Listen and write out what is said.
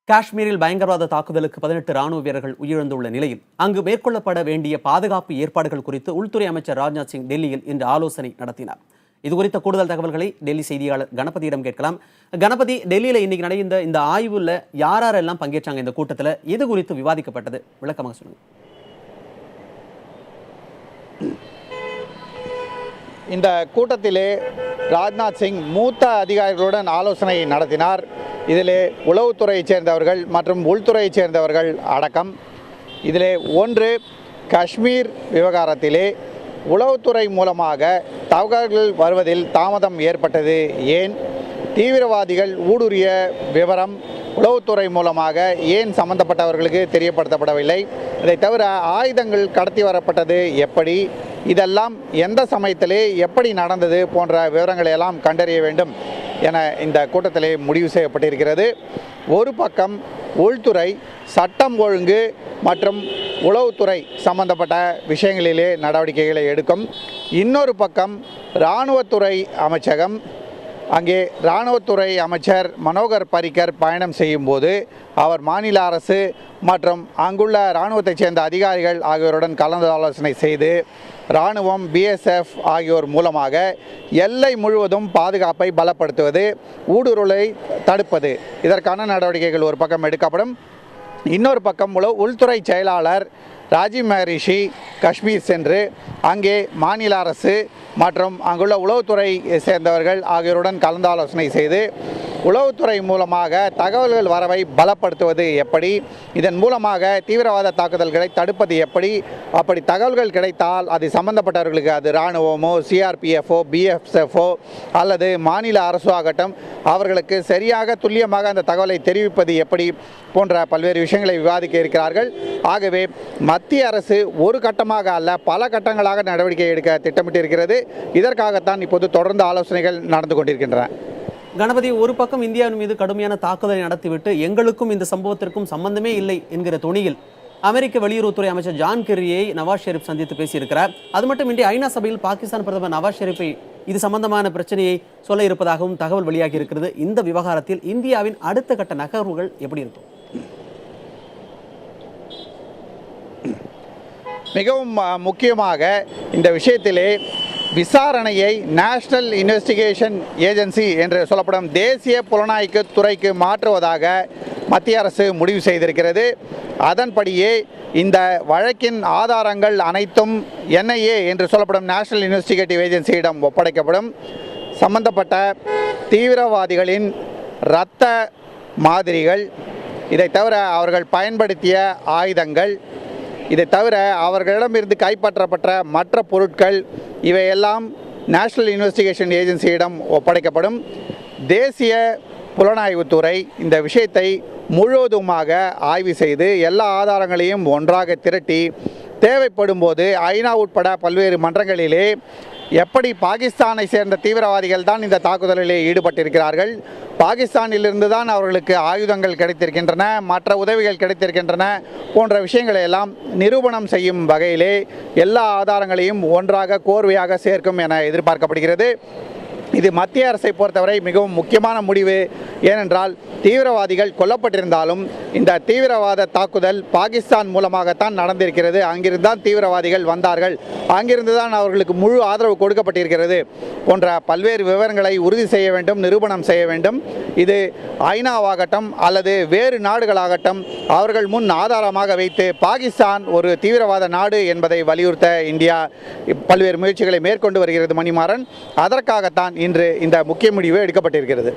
காஷ்மீரில் பயங்கரவாத தாக்குதலுக்கு 18 ராணுவ வீரர்கள் உயிரிழந்துள்ள நிலையில் அங்கு மேற்கொள்ளப்பட வேண்டிய பாதுகாப்பு ஏற்பாடுகள் குறித்து உள்துறை அமைச்சர் ராஜ்நாத் சிங் டெல்லியில் இன்று ஆலோசனை நடத்தினார். இதுகுறித்த கூடுதல் தகவல்களை டெல்லி செய்தியாளர் கணபதியிடம் கேட்கலாம். கணபதி, டெல்லியில் இன்னைக்கு நடந்த இந்த ஆய்வுல யாரெல்லாம் பங்கேற்றாங்க? இந்த கூட்டத்தில் இது குறித்து விவாதிக்கப்பட்டது, விளக்கமாக சொல்லுங்க. இந்த கூட்டத்திலே ராஜ்நாத் சிங் மூத்த அதிகாரிகளுடன் ஆலோசனை நடத்தினார். இதிலே உளவுத்துறையைச் சேர்ந்தவர்கள் மற்றும் உள்துறையைச் சேர்ந்தவர்கள் அடக்கம். இதிலே ஒன்று, காஷ்மீர் விவகாரத்திலே உளவுத்துறை மூலமாக தகவல்கள் வருவதில் தாமதம் ஏற்பட்டது ஏன்? தீவிரவாதிகள் ஊடுருவிய விவரம் உளவுத்துறை மூலமாக ஏன் சம்பந்தப்பட்டவர்களுக்கு தெரியப்படுத்தப்படவில்லை? இதை தவிர ஆயுதங்கள் கடத்தி வரப்பட்டது எப்படி? இதெல்லாம் எந்த சமயத்திலே எப்படி நடந்தது போன்ற விவரங்களை எல்லாம் கண்டறிய வேண்டும் என இந்த கூட்டத்திலே முடிவு செய்யப்பட்டிருக்கிறது. ஒரு பக்கம் உள்துறை சட்டம் ஒழுங்கு மற்றும் உளவுத்துறை சம்பந்தப்பட்ட விஷயங்களிலே நடவடிக்கைகளை எடுக்கும். இன்னொரு பக்கம் இராணுவத்துறை அமைச்சகம், அங்கே இராணுவத்துறை அமைச்சர் மனோகர் பரிக்கர் பயணம் செய்யும்போது அவர் மாநில அரசு மற்றும் அங்குள்ள இராணுவத்தைச் சேர்ந்த அதிகாரிகள் ஆகியோருடன் கலந்து ஆலோசனை செய்து இராணுவம், BSF ஆகியோர் மூலமாக எல்லை முழுவதும் பாதுகாப்பை பலப்படுத்துவது, ஊடுருவலை தடுப்பது, இதற்கான நடவடிக்கைகள் ஒரு பக்கம் எடுக்கப்படும். இன்னொரு பக்கம் உள்துறை செயலாளர் ராஜீவ் மஹரிஷி காஷ்மீர் சென்று அங்கே மாநில அரசு மற்றும் அங்குள்ள உளவுத்துறை சேர்ந்தவர்கள் ஆகியோருடன் கலந்தாலோசனை செய்து உளவுத்துறை மூலமாக தகவல்கள் வரவை பலப்படுத்துவது எப்படி, இதன் மூலமாக தீவிரவாத தாக்குதல்களை தடுப்பது எப்படி, அப்படி தகவல்கள் கிடைத்தால் அது சம்பந்தப்பட்டவர்களுக்கு, அது இராணுவமோ CRPFஓ BSFஓ அல்லது மாநில அரசு ஆகட்டும், அவர்களுக்கு சரியாக துல்லியமாக அந்த தகவலை தெரிவிப்பது எப்படி போன்ற பல்வேறு விஷயங்களை விவாதிக்க இருக்கிறார்கள். ஆகவே மத்திய அரசு ஒரு கட்டமாக அல்ல, பல கட்டங்களாக நடவடிக்கை எடுக்க திட்டமிட்டிருக்கிறது. இதற்காகத்தான் இப்போது தொடர்ந்து ஆலோசனைகள் நடந்து கொண்டிருக்கின்றன. கணபதி, ஒரு பக்கம் இந்தியாவின் மீது கடுமையான தாக்குதலை நடத்திவிட்டு எங்களுக்கும் இந்த சம்பவத்திற்கும் சம்பந்தமே இல்லை என்கிற துணியில் அமெரிக்க வெளியுறவுத்துறை அமைச்சர் ஜான் கெர்ரியை நவாஸ் ஷெரீப் சந்தித்து பேசியிருக்கிறார். அது மட்டுமின்றி ஐநா சபையில் பாகிஸ்தான் பிரதமர் நவாஸ் ஷெரீப்பை இது சம்பந்தமான பிரச்சனையை சொல்ல இருப்பதாகவும் தகவல் வெளியாகி இருக்கிறது. இந்த விவகாரத்தில் இந்தியாவின் அடுத்த கட்ட நகர்வுகள் எப்படி இருக்கும்? மிகவும் முக்கியமாக இந்த விஷயத்திலே விசாரணையை நேஷனல் இன்வெஸ்டிகேஷன் ஏஜென்சி என்று சொல்லப்படும் தேசிய புலனாய்வு துறைக்கு மாற்றுவதாக மத்திய அரசு முடிவு செய்திருக்கிறது. அதன்படியே இந்த வழக்கின் ஆதாரங்கள் அனைத்தும் NIA என்று சொல்லப்படும் நேஷனல் இன்வெஸ்டிகேட்டிவ் ஏஜென்சியிடம் ஒப்படைக்கப்படும். சம்பந்தப்பட்ட தீவிரவாதிகளின் இரத்த மாதிரிகள், இதை தவிர அவர்கள் பயன்படுத்திய ஆயுதங்கள், இதை தவிர அவர்களிடமிருந்து கைப்பற்றப்பட்ட மற்ற பொருட்கள், இவையெல்லாம் நேஷனல் இன்வெஸ்டிகேஷன் ஏஜென்சியிடம் ஒப்படைக்கப்படும். தேசிய புலனாய்வுத்துறை இந்த விஷயத்தை முழுவதுமாக ஆய்வு செய்து எல்லா ஆதாரங்களையும் ஒன்றாக திரட்டி தேவைப்படும் போது ஐநா உட்பட பல்வேறு மன்றங்களிலே எப்படி பாகிஸ்தானை சேர்ந்த தீவிரவாதிகள் தான் இந்த தாக்குதலிலே ஈடுபட்டிருக்கிறார்கள், பாகிஸ்தானிலிருந்து தான் அவர்களுக்கு ஆயுதங்கள் கிடைத்திருக்கின்றன, மற்ற உதவிகள் கிடைத்திருக்கின்றன போன்ற விஷயங்களை எல்லாம் நிரூபணம் செய்யும் வகையிலே எல்லா ஆதாரங்களையும் ஒன்றாக கோர்வையாக சேர்க்கும் என எதிர்பார்க்கப்படுகிறது. இது மத்திய அரசை பொறுத்தவரை மிகவும் முக்கியமான முடிவு. ஏனென்றால் தீவிரவாதிகள் கொல்லப்பட்டிருந்தாலும் இந்த தீவிரவாத தாக்குதல் பாகிஸ்தான் மூலமாகத்தான் நடந்திருக்கிறது. அங்கிருந்து தான் தீவிரவாதிகள் வந்தார்கள், அங்கிருந்து தான் அவர்களுக்கு முழு ஆதரவு கொடுக்கப்பட்டிருக்கிறது போன்ற பல்வேறு விவரங்களை உறுதி செய்ய வேண்டும், நிரூபணம் செய்ய வேண்டும். இது ஐநாவாகட்டும் அல்லது வேறு நாடுகளாகட்டும் அவர்கள் முன் ஆதாரமாக வைத்து பாகிஸ்தான் ஒரு தீவிரவாத நாடு என்பதை வலியுறுத்த இந்தியா பல்வேறு முயற்சிகளை மேற்கொண்டு வருகிறது. மணிமாறன், அதற்காகத்தான் இன்று இந்த முக்கிய முடிவு எடுக்கப்பட்டிருக்கிறது.